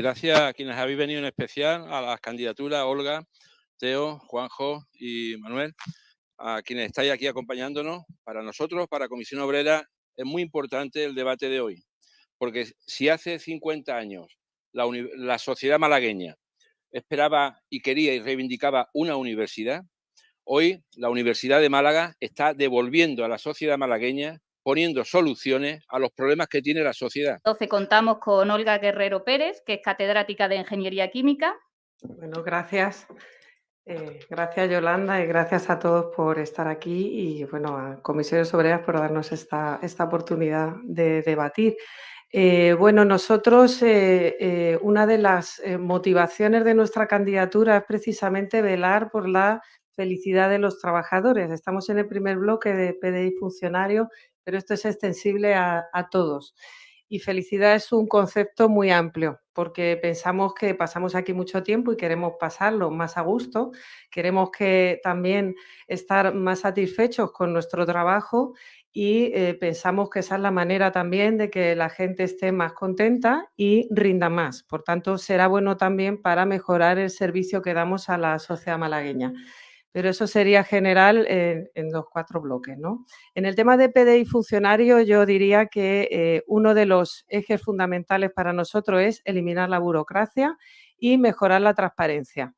Gracias a quienes habéis venido en especial, a las candidaturas Olga, Teo, Juanjo y Manuel, a quienes estáis aquí acompañándonos. Para nosotros, para Comisión Obrera, es muy importante el debate de hoy, porque si hace 50 años la sociedad malagueña esperaba y quería y reivindicaba una universidad, hoy la Universidad de Málaga está devolviendo a la sociedad malagueña, poniendo soluciones a los problemas que tiene la sociedad. Entonces contamos con Olga Guerrero Pérez, que es catedrática de Ingeniería Química. Bueno, gracias. Gracias, Yolanda, y gracias a todos por estar aquí y, bueno, a Comisiones Obreras por darnos esta oportunidad de debatir. Bueno, nosotros, una de las motivaciones de nuestra candidatura es precisamente velar por la felicidad de los trabajadores. Estamos en el primer bloque de PDI funcionario, pero esto es extensible a todos. Y felicidad es un concepto muy amplio, porque pensamos que pasamos aquí mucho tiempo y queremos pasarlo más a gusto, queremos que también estar más satisfechos con nuestro trabajo y pensamos que esa es la manera también de que la gente esté más contenta y rinda más. Por tanto, será bueno también para mejorar el servicio que damos a la sociedad malagueña. Pero eso sería general en los 4 bloques, ¿no? En el tema de PDI funcionario, yo diría que uno de los ejes fundamentales para nosotros es eliminar la burocracia y mejorar la transparencia.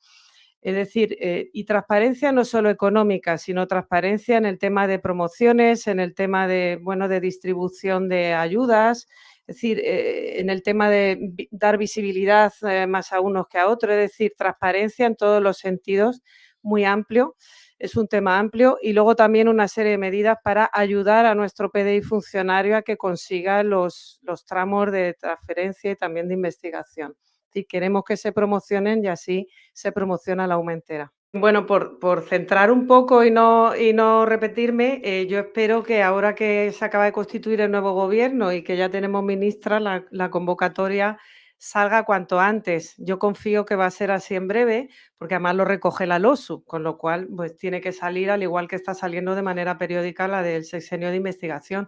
Es decir, y transparencia no solo económica, sino transparencia en el tema de promociones, en el tema de, bueno, de distribución de ayudas, es decir, en el tema de dar visibilidad más a unos que a otros, es decir, transparencia en todos los sentidos, muy amplio, es un tema amplio, y luego también una serie de medidas para ayudar a nuestro PDI funcionario a que consiga los tramos de transferencia y también de investigación. Si queremos que se promocionen y así se promociona la aumentera. Bueno, por centrar un poco y no repetirme, yo espero que ahora que se acaba de constituir el nuevo gobierno y que ya tenemos ministra, la convocatoria salga cuanto antes. Yo confío que va a ser así en breve, porque además lo recoge la LOSU, con lo cual pues tiene que salir, al igual que está saliendo de manera periódica la del sexenio de investigación.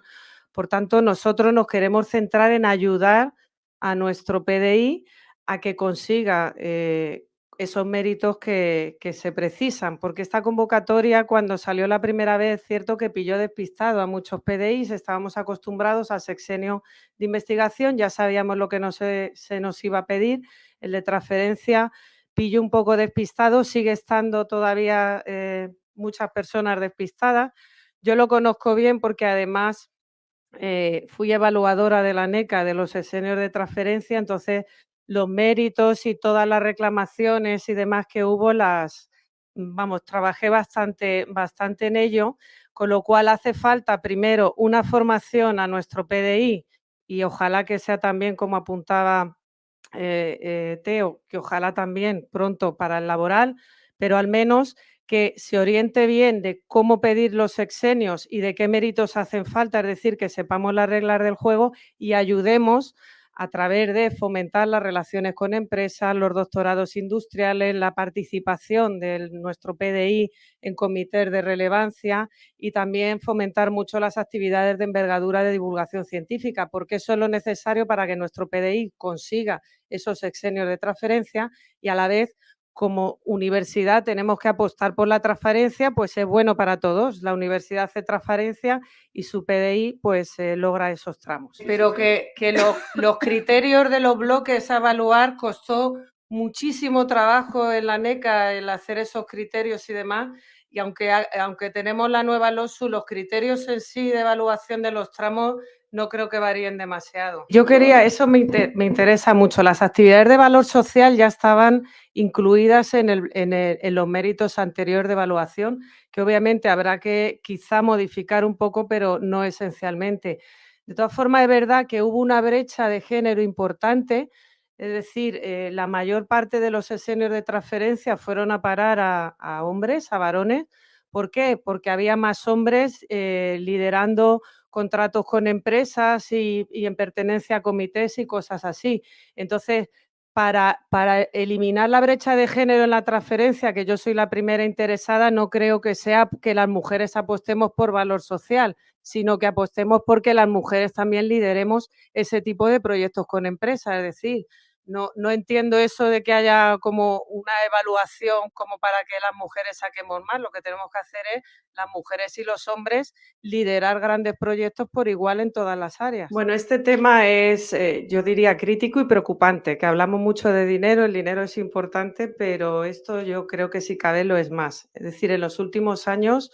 Por tanto, nosotros nos queremos centrar en ayudar a nuestro PDI a que consiga esos méritos que se precisan, porque esta convocatoria, cuando salió la primera vez, es cierto que pilló despistado a muchos PDIs, estábamos acostumbrados al sexenio de investigación, ya sabíamos lo que se nos iba a pedir, el de transferencia pilló un poco despistado, sigue estando todavía muchas personas despistadas. Yo lo conozco bien porque además fui evaluadora de la NECA de los sexenios de transferencia, entonces los méritos y todas las reclamaciones y demás que hubo trabajé bastante en ello, con lo cual hace falta primero una formación a nuestro PDI y ojalá que sea también como apuntaba Teo, que ojalá también pronto para el laboral, pero al menos que se oriente bien de cómo pedir los sexenios y de qué méritos hacen falta, es decir, que sepamos las reglas del juego y ayudemos a través de fomentar las relaciones con empresas, los doctorados industriales, la participación de nuestro PDI en comités de relevancia y también fomentar mucho las actividades de envergadura de divulgación científica, porque eso es lo necesario para que nuestro PDI consiga esos sexenios de transferencia y a la vez como universidad tenemos que apostar por la transparencia, pues es bueno para todos. La universidad hace transparencia y su PDI pues logra esos tramos. Pero que los criterios de los bloques a evaluar costó muchísimo trabajo en la NECA el hacer esos criterios y demás, y aunque tenemos la nueva LOSU, los criterios en sí de evaluación de los tramos no creo que varíen demasiado. Eso me interesa mucho. Las actividades de valor social ya estaban incluidas en los méritos anteriores de evaluación, que obviamente habrá que quizá modificar un poco, pero no esencialmente. De todas formas, es verdad que hubo una brecha de género importante, es decir, la mayor parte de los sexenios de transferencia fueron a parar a hombres, a varones. ¿Por qué? Porque había más hombres liderando contratos con empresas y en pertenencia a comités y cosas así. Entonces, para eliminar la brecha de género en la transferencia, que yo soy la primera interesada, no creo que sea que las mujeres apostemos por valor social, sino que apostemos porque las mujeres también lideremos ese tipo de proyectos con empresas. Es decir, no entiendo eso de que haya como una evaluación como para que las mujeres saquemos más. Lo que tenemos que hacer es, las mujeres y los hombres, liderar grandes proyectos por igual en todas las áreas. Bueno, este tema es, yo diría, crítico y preocupante, que hablamos mucho de dinero, el dinero es importante, pero esto yo creo que si cabe lo es más. Es decir, en los últimos años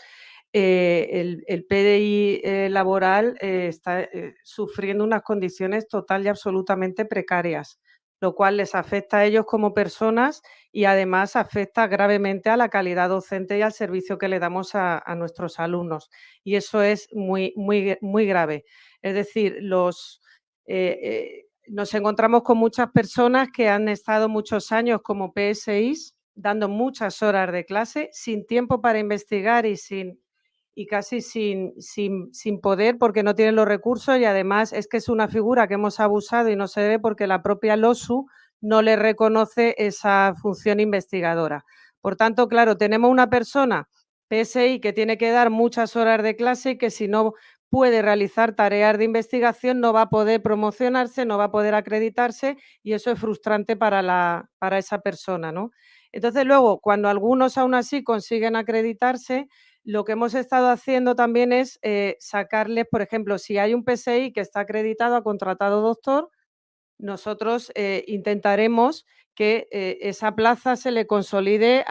el PDI laboral está sufriendo unas condiciones total y absolutamente precarias, lo cual les afecta a ellos como personas y además afecta gravemente a la calidad docente y al servicio que le damos a nuestros alumnos. Y eso es muy, muy, muy grave. Es decir, nos encontramos con muchas personas que han estado muchos años como PSIs, dando muchas horas de clase, sin tiempo para investigar y casi sin poder porque no tienen los recursos, y además es que es una figura que hemos abusado y no se debe porque la propia LOSU no le reconoce esa función investigadora. Por tanto, claro, tenemos una persona PSI que tiene que dar muchas horas de clase y que si no puede realizar tareas de investigación no va a poder promocionarse, no va a poder acreditarse, y eso es frustrante para esa persona, ¿no? Entonces, luego, cuando algunos aún así consiguen acreditarse, lo que hemos estado haciendo también es sacarles, por ejemplo, si hay un PSI que está acreditado, ha contratado doctor, nosotros intentaremos que esa plaza se le consolide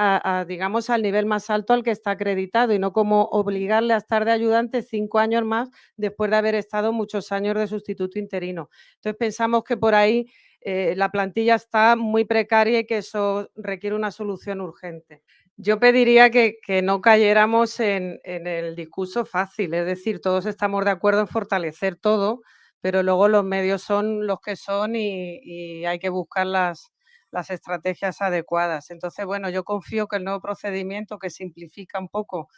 digamos, al nivel más alto al que está acreditado, y no como obligarle a estar de ayudante 5 años más después de haber estado muchos años de sustituto interino. Entonces, pensamos que por ahí la plantilla está muy precaria y que eso requiere una solución urgente. Yo pediría que no cayéramos en el discurso fácil, es decir, todos estamos de acuerdo en fortalecer todo, pero luego los medios son los que son y hay que buscar las estrategias adecuadas. Entonces, bueno, yo confío que el nuevo procedimiento, que simplifica un poco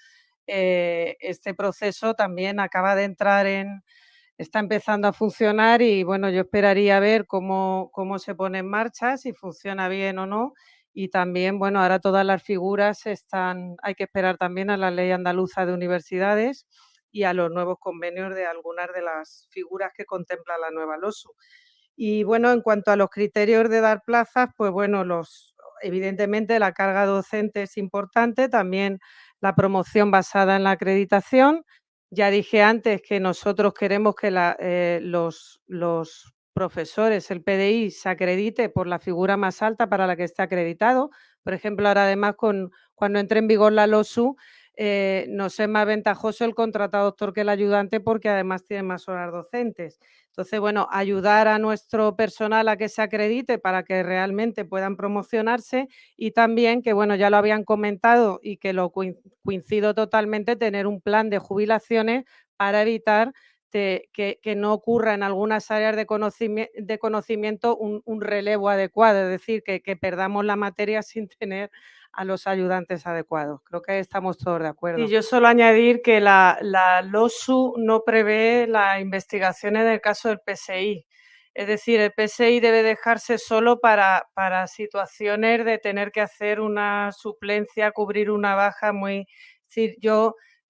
este proceso, también acaba de está empezando a funcionar, y bueno, yo esperaría ver cómo se pone en marcha, si funciona bien o no. Y también, bueno, ahora todas las figuras hay que esperar también a la Ley Andaluza de Universidades y a los nuevos convenios de algunas de las figuras que contempla la nueva LOSU. Y bueno, en cuanto a los criterios de dar plazas, pues bueno, evidentemente la carga docente es importante, también la promoción basada en la acreditación. Ya dije antes que nosotros queremos que los profesores, el PDI, se acredite por la figura más alta para la que esté acreditado. Por ejemplo, ahora además cuando entre en vigor la LOSU, nos es más ventajoso el contratado doctor que el ayudante porque además tiene más horas docentes. Entonces, bueno, ayudar a nuestro personal a que se acredite para que realmente puedan promocionarse, y también, que bueno, ya lo habían comentado y que lo coincido totalmente, tener un plan de jubilaciones para evitar que no ocurra en algunas áreas de conocimiento un relevo adecuado, es decir, que perdamos la materia sin tener a los ayudantes adecuados. Creo que estamos todos de acuerdo. Y yo solo añadir que la LOSU no prevé la investigación en el caso del PSI. Es decir, el PSI debe dejarse solo para situaciones de tener que hacer una suplencia, cubrir una baja muy... Es decir,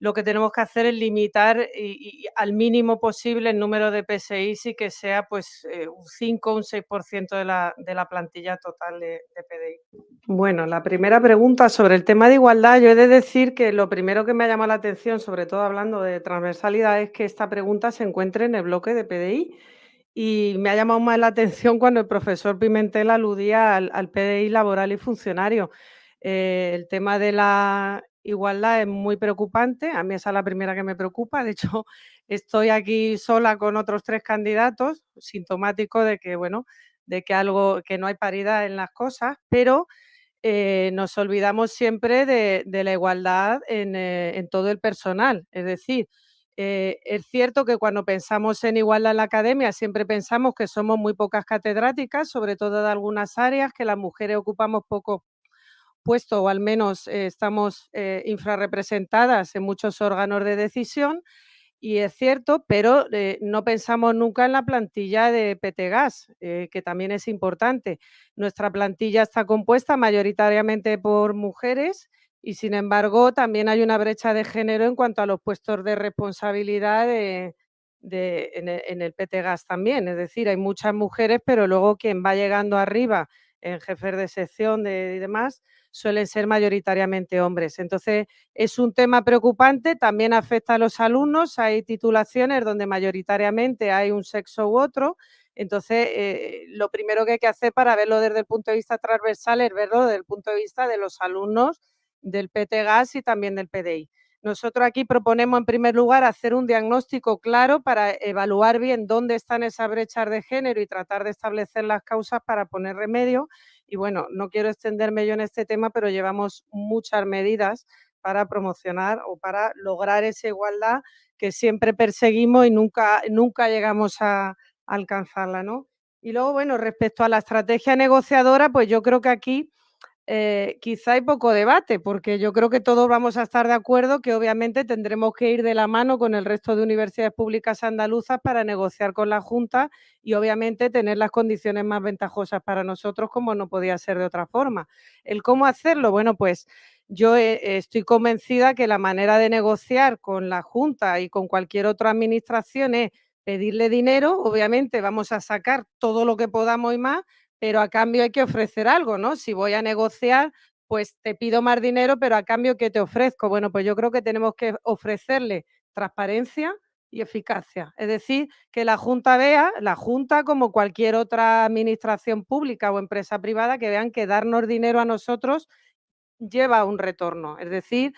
lo que tenemos que hacer es limitar y al mínimo posible el número de PSIs y que sea pues un 5 o un 6% de la plantilla total de PDI. Bueno, la primera pregunta sobre el tema de igualdad, yo he de decir que lo primero que me ha llamado la atención, sobre todo hablando de transversalidad, es que esta pregunta se encuentre en el bloque de PDI, y me ha llamado más la atención cuando el profesor Pimentel aludía al PDI laboral y funcionario. El tema de la igualdad es muy preocupante, a mí esa es la primera que me preocupa. De hecho, estoy aquí sola con otros 3 candidatos, sintomático de que, bueno, que no hay paridad en las cosas, pero nos olvidamos siempre de la igualdad en todo el personal. Es decir, es cierto que cuando pensamos en igualdad en la academia siempre pensamos que somos muy pocas catedráticas, sobre todo de algunas áreas, que las mujeres ocupamos pocos puestos o al menos estamos infrarrepresentadas en muchos órganos de decisión. Y es cierto, pero no pensamos nunca en la plantilla de Petegas, que también es importante. Nuestra plantilla está compuesta mayoritariamente por mujeres y, sin embargo, también hay una brecha de género en cuanto a los puestos de responsabilidad en el PT-Gas también. Es decir, hay muchas mujeres, pero luego quien va llegando arriba en jefes de sección y demás suelen ser mayoritariamente hombres. Entonces, es un tema preocupante, también afecta a los alumnos. Hay titulaciones donde mayoritariamente hay un sexo u otro. Entonces, lo primero que hay que hacer para verlo desde el punto de vista transversal es verlo desde el punto de vista de los alumnos del PT-Gas y también del PDI. Nosotros aquí proponemos, en primer lugar, hacer un diagnóstico claro para evaluar bien dónde están esas brechas de género y tratar de establecer las causas para poner remedio. Y bueno, no quiero extenderme yo en este tema, pero llevamos muchas medidas para promocionar o para lograr esa igualdad que siempre perseguimos y nunca llegamos a alcanzarla, ¿no? Y luego, bueno, respecto a la estrategia negociadora, pues yo creo que aquí quizá hay poco debate, porque yo creo que todos vamos a estar de acuerdo que obviamente tendremos que ir de la mano con el resto de universidades públicas andaluzas para negociar con la Junta y obviamente tener las condiciones más ventajosas para nosotros, como no podía ser de otra forma. ¿El cómo hacerlo? Bueno, pues yo estoy convencida que la manera de negociar con la Junta y con cualquier otra administración es pedirle dinero. Obviamente vamos a sacar todo lo que podamos y más, pero a cambio hay que ofrecer algo, ¿no? Si voy a negociar, pues te pido más dinero, pero a cambio, ¿qué te ofrezco? Bueno, pues yo creo que tenemos que ofrecerle transparencia y eficacia. Es decir, que la Junta vea, la Junta como cualquier otra administración pública o empresa privada, que vean que darnos dinero a nosotros lleva un retorno. Es decir,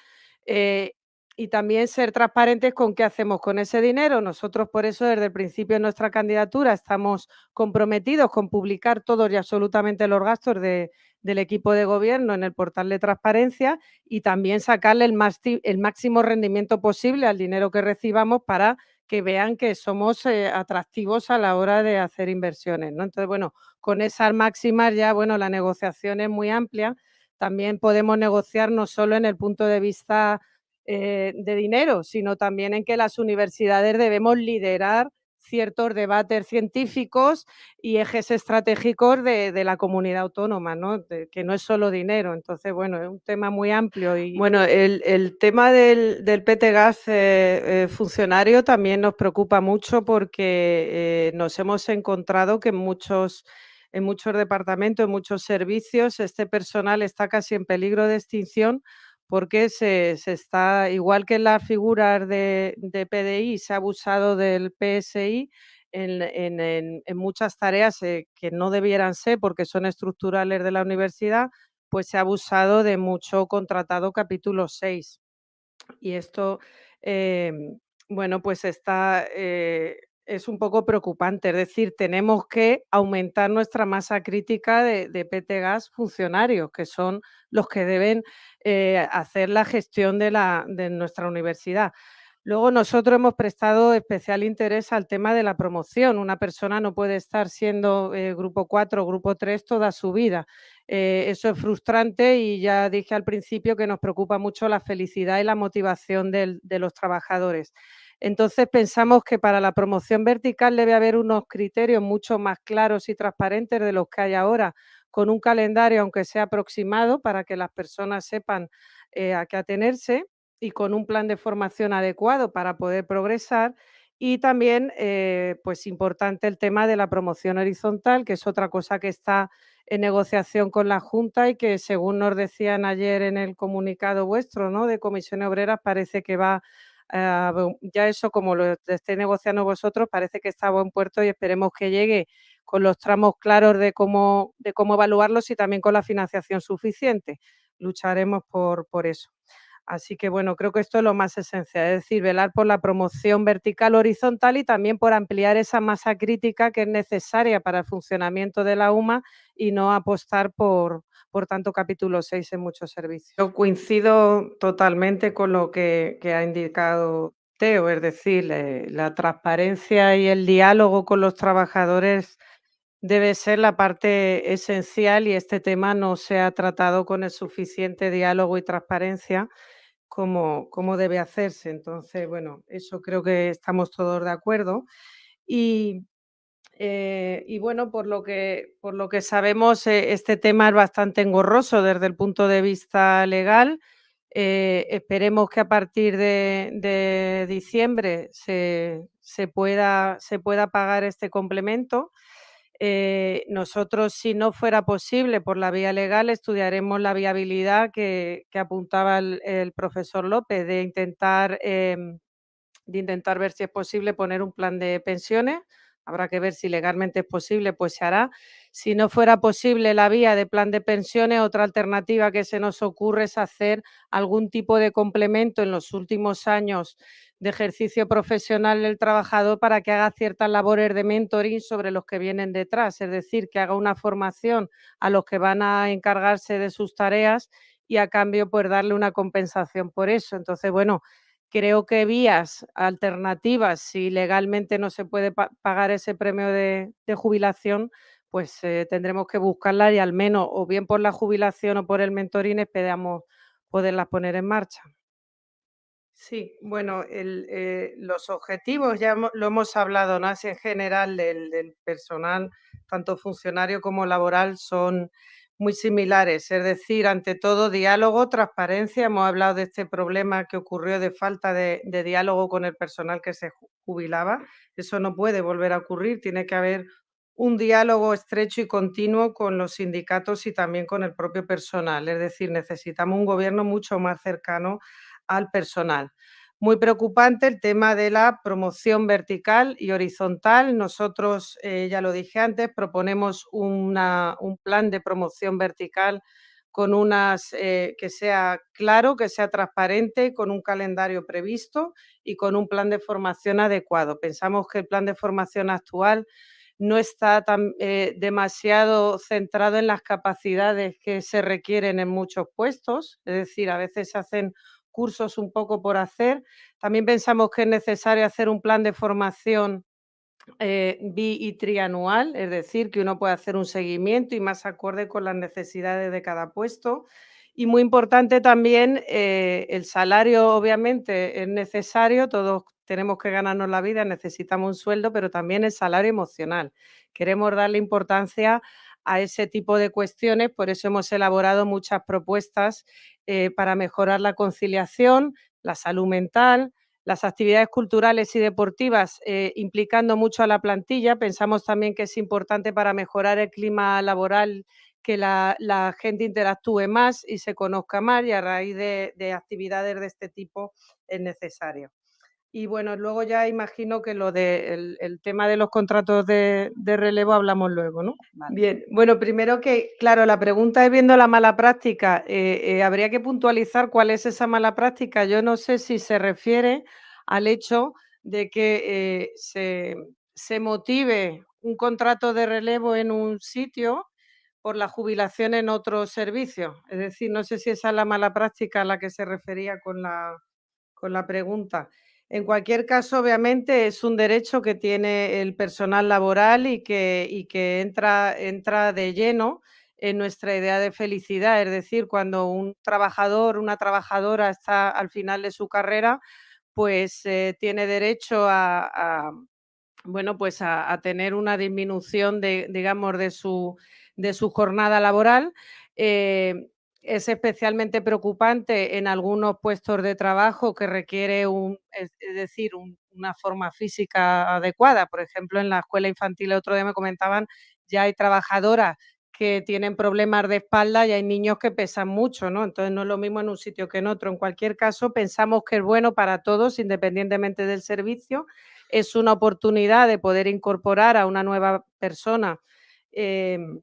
eh, y también ser transparentes con qué hacemos con ese dinero. Nosotros, por eso, desde el principio de nuestra candidatura estamos comprometidos con publicar todos y absolutamente los gastos del equipo de gobierno en el portal de transparencia y también sacarle el máximo rendimiento posible al dinero que recibamos para que vean que somos atractivos a la hora de hacer inversiones, ¿no? Entonces, bueno, con esas máximas ya, bueno, la negociación es muy amplia. También podemos negociar no solo en el punto de vista de dinero, sino también en que las universidades debemos liderar ciertos debates científicos y ejes estratégicos de la comunidad autónoma, ¿no? Que no es solo dinero. Entonces, bueno, es un tema muy amplio. Y bueno, el tema del PT-Gas funcionario también nos preocupa mucho porque nos hemos encontrado que en muchos departamentos, en muchos servicios, este personal está casi en peligro de extinción porque se está, igual que en las figuras de PDI, se ha abusado del PSI en muchas tareas que no debieran ser porque son estructurales de la universidad, pues se ha abusado de mucho contratado capítulo 6. Y esto, bueno, pues es un poco preocupante. Es decir, tenemos que aumentar nuestra masa crítica de PT-Gas funcionarios, que son los que deben hacer la gestión de nuestra universidad. Luego, nosotros hemos prestado especial interés al tema de la promoción. Una persona no puede estar siendo grupo 4 o grupo 3 toda su vida. Eso es frustrante y ya dije al principio que nos preocupa mucho la felicidad y la motivación de los trabajadores. Entonces, pensamos que para la promoción vertical debe haber unos criterios mucho más claros y transparentes de los que hay ahora, con un calendario, aunque sea aproximado, para que las personas sepan a qué atenerse y con un plan de formación adecuado para poder progresar. Y también, pues importante el tema de la promoción horizontal, que es otra cosa que está en negociación con la Junta y que, según nos decían ayer en el comunicado vuestro, ¿no?, de Comisiones Obreras, parece que va ya eso, como lo estéis negociando vosotros, parece que está a buen puerto y esperemos que llegue con los tramos claros de cómo evaluarlos y también con la financiación suficiente. Lucharemos por eso. Así que, bueno, creo que esto es lo más esencial, es decir, velar por la promoción vertical horizontal y también por ampliar esa masa crítica que es necesaria para el funcionamiento de la UMA y no apostar por tanto capítulo 6 en muchos servicios. Yo coincido totalmente con lo que ha indicado Teo, es decir, la transparencia y el diálogo con los trabajadores debe ser la parte esencial y este tema no se ha tratado con el suficiente diálogo y transparencia como debe hacerse. Entonces, bueno, eso creo que estamos todos de acuerdo. Y, y bueno, por lo que sabemos, este tema es bastante engorroso desde el punto de vista legal. Esperemos que a partir de diciembre se pueda pagar este complemento. Nosotros, si no fuera posible por la vía legal, estudiaremos la viabilidad que apuntaba el profesor López de intentar ver si es posible poner un plan de pensiones. Habrá que ver si legalmente es posible, pues se hará. Si no fuera posible la vía de plan de pensiones, otra alternativa que se nos ocurre es hacer algún tipo de complemento en los últimos años de ejercicio profesional del trabajador para que haga ciertas labores de mentoring sobre los que vienen detrás, es decir, que haga una formación a los que van a encargarse de sus tareas y a cambio pues darle una compensación por eso. Entonces, bueno, creo que vías alternativas, si legalmente no se puede pagar ese premio de jubilación, pues tendremos que buscarlas y al menos o bien por la jubilación o por el mentoring esperamos poderlas poner en marcha. Sí, bueno, los objetivos ya lo hemos hablado, ¿no? Así en general del personal, tanto funcionario como laboral, son muy similares. Es decir, ante todo, diálogo, transparencia. Hemos hablado de este problema que ocurrió de falta de diálogo con el personal que se jubilaba. Eso no puede volver a ocurrir. Tiene que haber un diálogo estrecho y continuo con los sindicatos y también con el propio personal. Es decir, necesitamos un gobierno mucho más cercano al personal. Muy preocupante el tema de la promoción vertical y horizontal. Nosotros, ya lo dije antes, proponemos un plan de promoción vertical con que sea claro, que sea transparente, con un calendario previsto y con un plan de formación adecuado. Pensamos que el plan de formación actual no está demasiado centrado en las capacidades que se requieren en muchos puestos, es decir, a veces se hacen cursos un poco por hacer. También pensamos que es necesario hacer un plan de formación y trianual, es decir, que uno puede hacer un seguimiento y más acorde con las necesidades de cada puesto. Y muy importante también, el salario obviamente es necesario, todos tenemos que ganarnos la vida, necesitamos un sueldo, pero también el salario emocional. Queremos darle importancia a ese tipo de cuestiones, por eso hemos elaborado muchas propuestas para mejorar la conciliación, la salud mental, las actividades culturales y deportivas, implicando mucho a la plantilla. Pensamos también que es importante para mejorar el clima laboral que la gente interactúe más y se conozca más, y a raíz de actividades de este tipo es necesario. Y bueno, luego ya imagino que lo del el tema de los contratos de relevo hablamos luego, ¿no? Vale. Bien, bueno, primero que, claro, la pregunta es viendo la mala práctica, habría que puntualizar cuál es esa mala práctica. Yo no sé si se refiere al hecho de que se motive un contrato de relevo en un sitio por la jubilación en otro servicio. Es decir, no sé si esa es la mala práctica a la que se refería con la pregunta. En cualquier caso, obviamente, es un derecho que tiene el personal laboral y que entra de lleno en nuestra idea de felicidad. Es decir, cuando un trabajador, una trabajadora está al final de su carrera, pues tiene derecho bueno, pues a tener una disminución digamos, de su jornada laboral. Es especialmente preocupante en algunos puestos de trabajo que requiere es decir, una forma física adecuada. Por ejemplo, en la escuela infantil, el otro día me comentaban, ya hay trabajadoras que tienen problemas de espalda y hay niños que pesan mucho, ¿no? Entonces, no es lo mismo en un sitio que en otro. En cualquier caso, pensamos que es bueno para todos, independientemente del servicio. Es una oportunidad de poder incorporar a una nueva persona que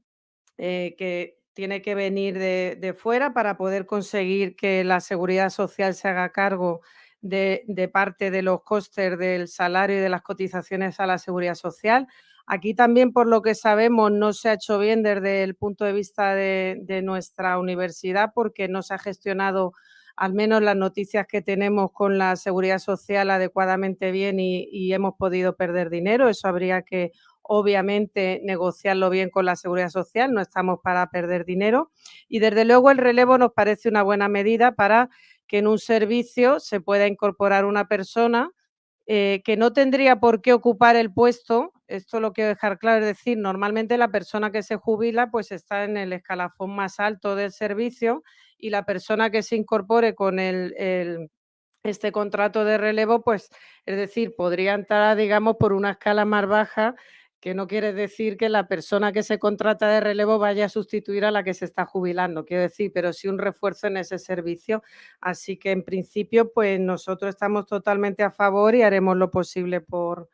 tiene que venir de fuera para poder conseguir que la seguridad social se haga cargo de parte de los costes del salario y de las cotizaciones a la seguridad social. Aquí también, por lo que sabemos, no se ha hecho bien desde el punto de vista de nuestra universidad, porque no se ha gestionado, al menos las noticias que tenemos, con la seguridad social adecuadamente bien y hemos podido perder dinero. Eso habría que, obviamente, negociarlo bien con la seguridad social, no estamos para perder dinero. Y desde luego el relevo nos parece una buena medida para que en un servicio se pueda incorporar una persona que no tendría por qué ocupar el puesto, esto lo quiero dejar claro, es decir, normalmente la persona que se jubila pues está en el escalafón más alto del servicio y la persona que se incorpore con este contrato de relevo, pues, es decir, podría entrar, digamos, por una escala más baja, que no quiere decir que la persona que se contrata de relevo vaya a sustituir a la que se está jubilando, quiero decir, pero sí un refuerzo en ese servicio. Así que, en principio, pues, nosotros estamos totalmente a favor y haremos lo posible por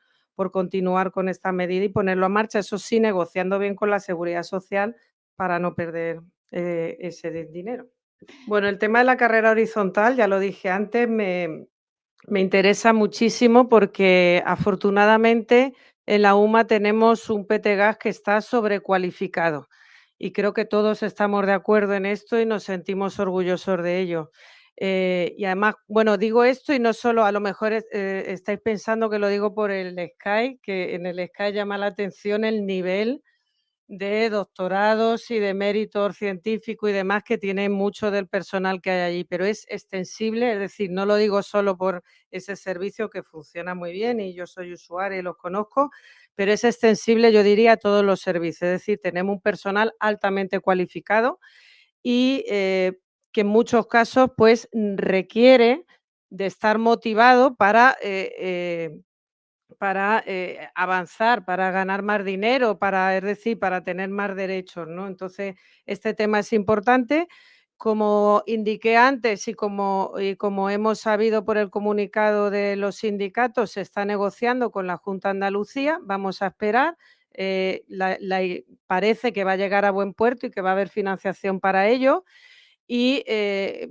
continuar con esta medida y ponerlo en marcha, eso sí, negociando bien con la Seguridad Social para no perder, ese dinero. Bueno, el tema de la carrera horizontal, ya lo dije antes, me interesa muchísimo porque afortunadamente en la UMA tenemos un PTGAS que está sobrecualificado y creo que todos estamos de acuerdo en esto y nos sentimos orgullosos de ello. Y además, bueno, digo esto y no solo, a lo mejor estáis pensando que lo digo por el SKY, que en el SKY llama la atención el nivel de doctorados y de mérito científico y demás que tiene mucho del personal que hay allí, pero es extensible, es decir, no lo digo solo por ese servicio que funciona muy bien y yo soy usuaria y los conozco, pero es extensible, yo diría, a todos los servicios, es decir, tenemos un personal altamente cualificado y que en muchos casos pues requiere de estar motivado para avanzar, para ganar más dinero, es decir, para tener más derechos, ¿no? Entonces, este tema es importante. Como indiqué antes y como hemos sabido por el comunicado de los sindicatos, se está negociando con la Junta de Andalucía, vamos a esperar. Parece que va a llegar a buen puerto y que va a haber financiación para ello. Y,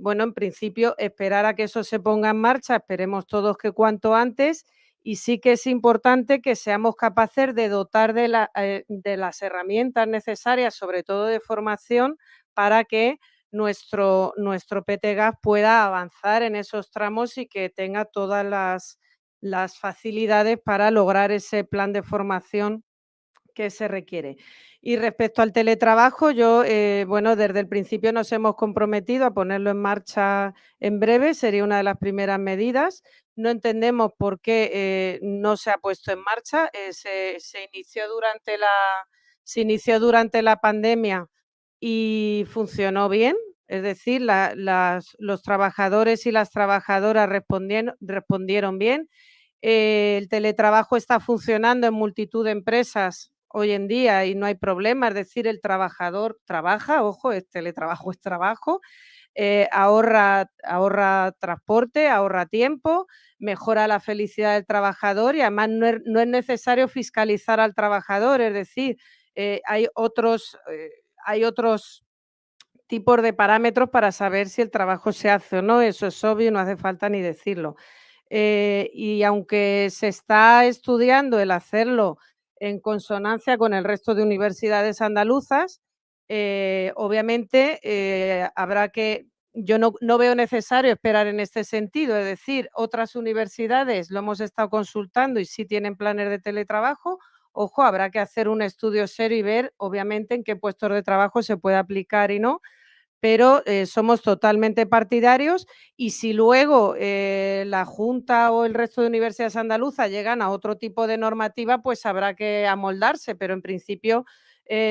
bueno, en principio, esperar a que eso se ponga en marcha, esperemos todos que cuanto antes, y sí que es importante que seamos capaces de dotar de las herramientas necesarias, sobre todo de formación, para que nuestro PTGAS pueda avanzar en esos tramos y que tenga todas las facilidades para lograr ese plan de formación que se requiere. Y respecto al teletrabajo, yo, bueno, desde el principio nos hemos comprometido a ponerlo en marcha en breve, sería una de las primeras medidas. No entendemos por qué no se ha puesto en marcha. Se inició durante la pandemia y funcionó bien, es decir, los trabajadores y las trabajadoras respondieron bien. El teletrabajo está funcionando en multitud de empresas hoy en día y no hay problema, es decir, el trabajador trabaja, ojo, teletrabajo es trabajo, ahorra transporte, ahorra tiempo, mejora la felicidad del trabajador y además no es necesario fiscalizar al trabajador, es decir, hay otros tipos de parámetros para saber si el trabajo se hace o no, eso es obvio, no hace falta ni decirlo. Y aunque se está estudiando el hacerlo en consonancia con el resto de universidades andaluzas, obviamente yo no veo necesario esperar en este sentido, es decir, otras universidades lo hemos estado consultando y sí tienen planes de teletrabajo. Ojo, habrá que hacer un estudio serio y ver, obviamente, en qué puestos de trabajo se puede aplicar y no, pero somos totalmente partidarios y si luego la Junta o el resto de universidades andaluzas llegan a otro tipo de normativa, pues habrá que amoldarse, pero en principio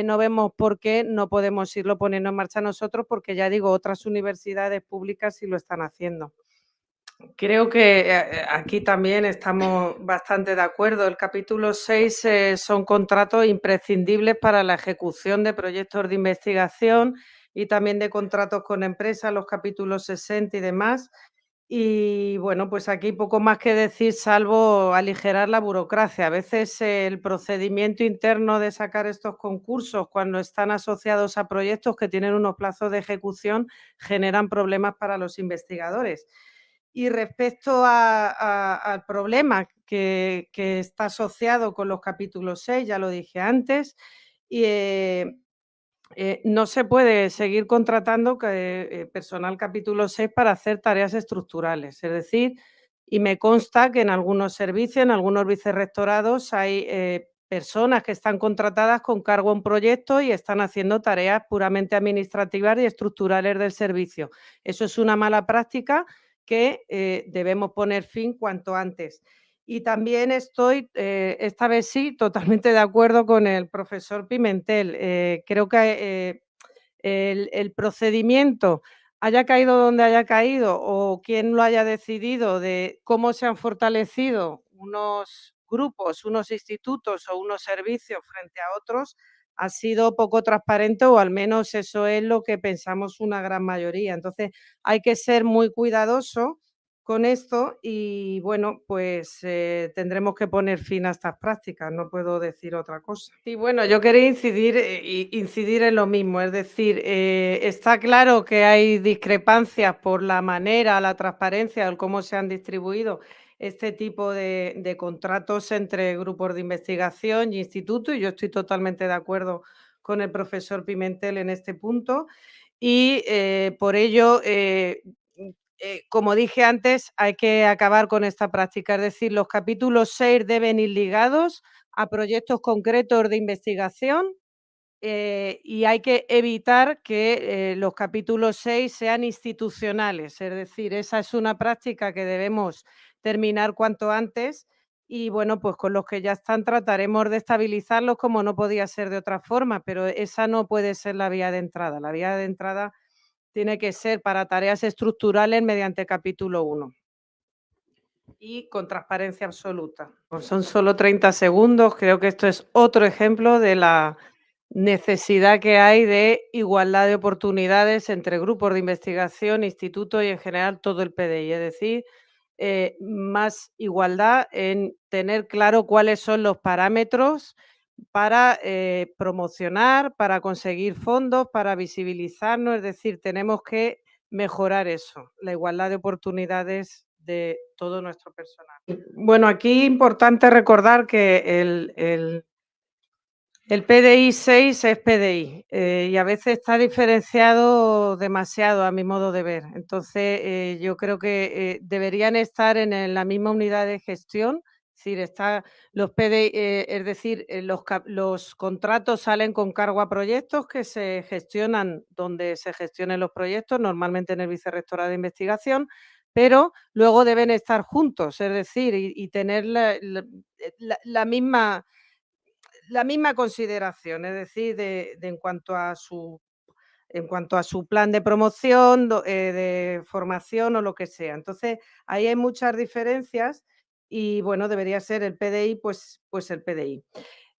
no vemos por qué no podemos irlo poniendo en marcha nosotros, porque ya digo, otras universidades públicas sí lo están haciendo. Creo que aquí también estamos bastante de acuerdo. El capítulo 6 son contratos imprescindibles para la ejecución de proyectos de investigación y también de contratos con empresas, los capítulos 60 y demás. Y bueno, pues aquí poco más que decir, salvo aligerar la burocracia. A veces el procedimiento interno de sacar estos concursos, cuando están asociados a proyectos que tienen unos plazos de ejecución, generan problemas para los investigadores. Y respecto al problema que está asociado con los capítulos 6, ya lo dije antes, no se puede seguir contratando personal capítulo 6 para hacer tareas estructurales. Es decir, y me consta que en algunos servicios, en algunos vicerrectorados, hay personas que están contratadas con cargo en proyectos y están haciendo tareas puramente administrativas y estructurales del servicio. Eso es una mala práctica que debemos poner fin cuanto antes. Y también estoy, esta vez sí, totalmente de acuerdo con el profesor Pimentel. Creo que el procedimiento, haya caído donde haya caído o quien lo haya decidido, de cómo se han fortalecido unos grupos, unos institutos o unos servicios frente a otros, ha sido poco transparente, o al menos eso es lo que pensamos una gran mayoría. Entonces, hay que ser muy cuidadoso con esto y, bueno, pues, tendremos que poner fin a estas prácticas, no puedo decir otra cosa. Y bueno, yo quería incidir en lo mismo, es decir, está claro que hay discrepancias por la manera, la transparencia, el cómo se han distribuido este tipo de contratos entre grupos de investigación y institutos, y yo estoy totalmente de acuerdo con el profesor Pimentel en este punto. Y, por ello, como dije antes, hay que acabar con esta práctica, es decir, los capítulos 6 deben ir ligados a proyectos concretos de investigación, y hay que evitar que, los capítulos 6 sean institucionales, es decir, esa es una práctica que debemos terminar cuanto antes y, bueno, pues con los que ya están trataremos de estabilizarlos como no podía ser de otra forma, pero esa no puede ser la vía de entrada. La vía de entrada tiene que ser para tareas estructurales mediante capítulo 1 y con transparencia absoluta. Pues son solo 30 segundos, creo que esto es otro ejemplo de la necesidad que hay de igualdad de oportunidades entre grupos de investigación, institutos y en general todo el PDI, es decir, más igualdad en tener claro cuáles son los parámetros para promocionar, para conseguir fondos, para visibilizarnos, es decir, tenemos que mejorar eso, la igualdad de oportunidades de todo nuestro personal. Bueno, aquí importante recordar que el PDI 6 es PDI, y a veces está diferenciado demasiado a mi modo de ver. Entonces, yo creo que, deberían estar en la misma unidad de gestión, es decir, los PDI, es decir, los contratos salen con cargo a proyectos que se gestionan donde se gestionen los proyectos, normalmente en el Vicerrectorado de Investigación, pero luego deben estar juntos, es decir, y tener la misma consideración, es decir, en cuanto a su plan de promoción, de formación o lo que sea. Entonces, ahí hay muchas diferencias y, bueno, debería ser el PDI, pues el PDI.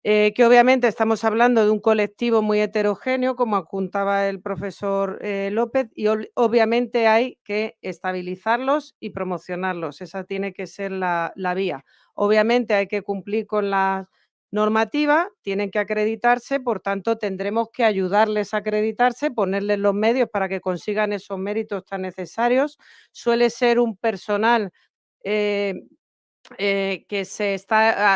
Que obviamente estamos hablando de un colectivo muy heterogéneo, como apuntaba el profesor López, y obviamente hay que estabilizarlos y promocionarlos. Esa tiene que ser la vía. Obviamente hay que cumplir con la normativa, tienen que acreditarse, por tanto tendremos que ayudarles a acreditarse, ponerles los medios para que consigan esos méritos tan necesarios. Suele ser un personal eh, que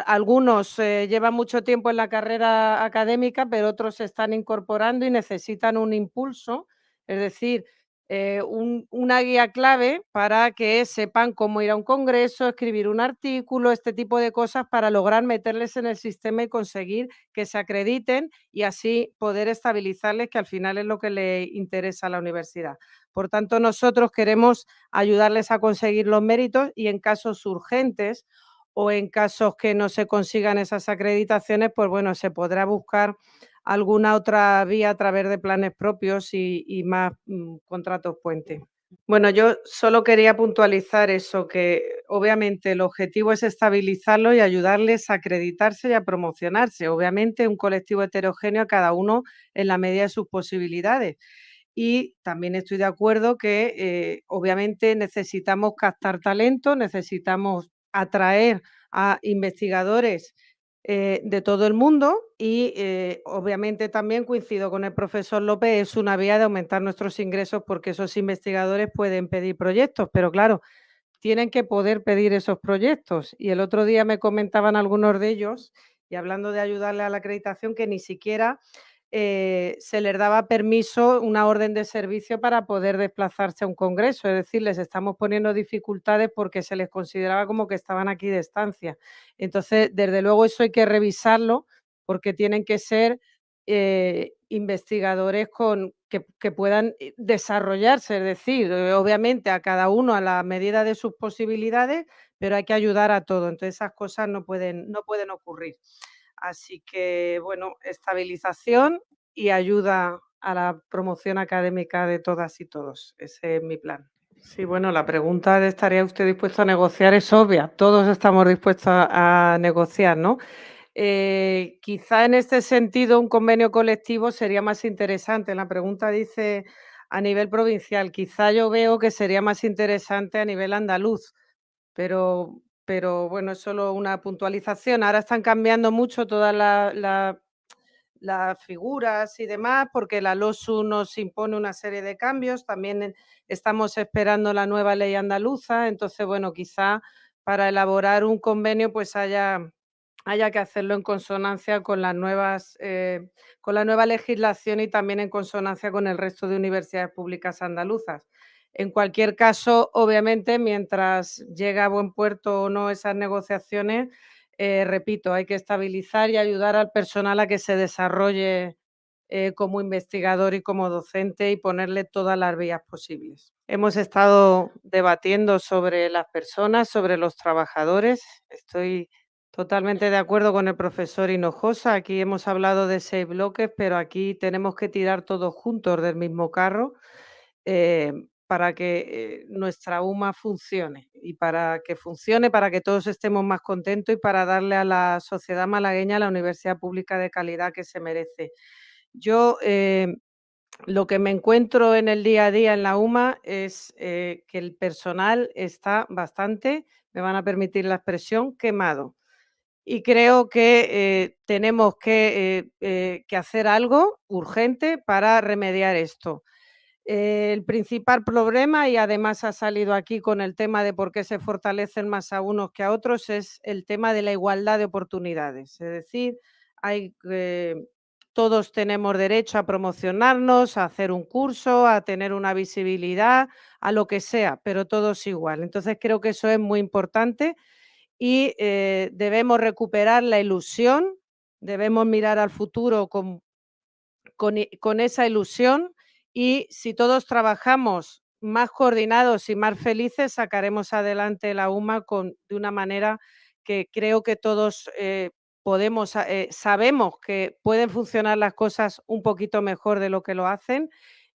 algunos llevan mucho tiempo en la carrera académica, pero otros se están incorporando y necesitan un impulso, es decir, una guía clave para que sepan cómo ir a un congreso, escribir un artículo, este tipo de cosas para lograr meterles en el sistema y conseguir que se acrediten y así poder estabilizarles, que al final es lo que le interesa a la universidad. Por tanto, nosotros queremos ayudarles a conseguir los méritos y en casos urgentes o en casos que no se consigan esas acreditaciones, pues bueno, se podrá buscar alguna otra vía a través de planes propios y más contratos puente. Bueno, yo solo quería puntualizar eso, que obviamente el objetivo es estabilizarlo y ayudarles a acreditarse y a promocionarse. Obviamente un colectivo heterogéneo a cada uno en la medida de sus posibilidades. Y también estoy de acuerdo que, obviamente necesitamos captar talento, necesitamos atraer a investigadores, de todo el mundo y, obviamente también coincido con el profesor López, es una vía de aumentar nuestros ingresos porque esos investigadores pueden pedir proyectos, pero claro, tienen que poder pedir esos proyectos. Y el otro día me comentaban algunos de ellos, y hablando de ayudarle a la acreditación, que ni siquiera se les daba permiso, una orden de servicio para poder desplazarse a un congreso. Es decir, les estamos poniendo dificultades porque se les consideraba como que estaban aquí de estancia. Entonces, desde luego eso hay que revisarlo porque tienen que ser investigadores que puedan desarrollarse, es decir, obviamente a cada uno a la medida de sus posibilidades, pero hay que ayudar a todo. Entonces esas cosas no pueden ocurrir. Así que, bueno, estabilización y ayuda a la promoción académica de todas y todos. Ese es mi plan. Sí, bueno, la pregunta de ¿estaría usted dispuesto a negociar? Es obvia. Todos estamos dispuestos a negociar, ¿no? Quizá en este sentido un convenio colectivo sería más interesante. La pregunta dice a nivel provincial. Quizá yo veo que sería más interesante a nivel andaluz, pero bueno, es solo una puntualización. Ahora están cambiando mucho todas las figuras y demás, porque la LOSU nos impone una serie de cambios. También estamos esperando la nueva ley andaluza. Entonces, bueno, quizá para elaborar un convenio pues haya que hacerlo en consonancia con las nuevas, con la nueva legislación y también en consonancia con el resto de universidades públicas andaluzas. En cualquier caso, obviamente, mientras llega a buen puerto o no esas negociaciones, repito, hay que estabilizar y ayudar al personal a que se desarrolle como investigador y como docente y ponerle todas las vías posibles. Hemos estado debatiendo sobre las personas, sobre los trabajadores. Estoy totalmente de acuerdo con el profesor Hinojosa. Aquí hemos hablado de 6 bloques, pero aquí tenemos que tirar todos juntos del mismo carro para que nuestra UMA funcione y para que funcione, para que todos estemos más contentos y para darle a la sociedad malagueña la universidad pública de calidad que se merece. Yo lo que me encuentro en el día a día en la UMA es que el personal está bastante, me van a permitir la expresión, quemado. Y creo que tenemos que hacer algo urgente para remediar esto. El principal problema, y además ha salido aquí con el tema de por qué se fortalecen más a unos que a otros, es el tema de la igualdad de oportunidades. Es decir, todos tenemos derecho a promocionarnos, a hacer un curso, a tener una visibilidad, a lo que sea, pero todos igual. Entonces creo que eso es muy importante y debemos recuperar la ilusión, debemos mirar al futuro con esa ilusión y si todos trabajamos más coordinados y más felices, sacaremos adelante la UMA de una manera que creo que todos sabemos que pueden funcionar las cosas un poquito mejor de lo que lo hacen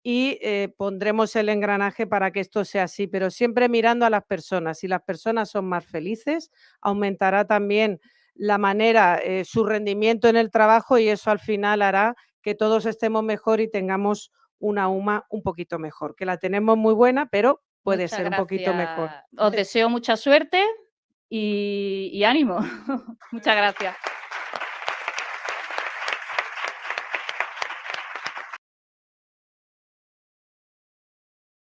y pondremos el engranaje para que esto sea así, pero siempre mirando a las personas. Si las personas son más felices, aumentará también la manera, su rendimiento en el trabajo y eso al final hará que todos estemos mejor y tengamos una UMA un poquito mejor, que la tenemos muy buena, pero puede Muchas ser un poquito mejor. gracias. Os deseo mucha suerte y ánimo. Muchas gracias.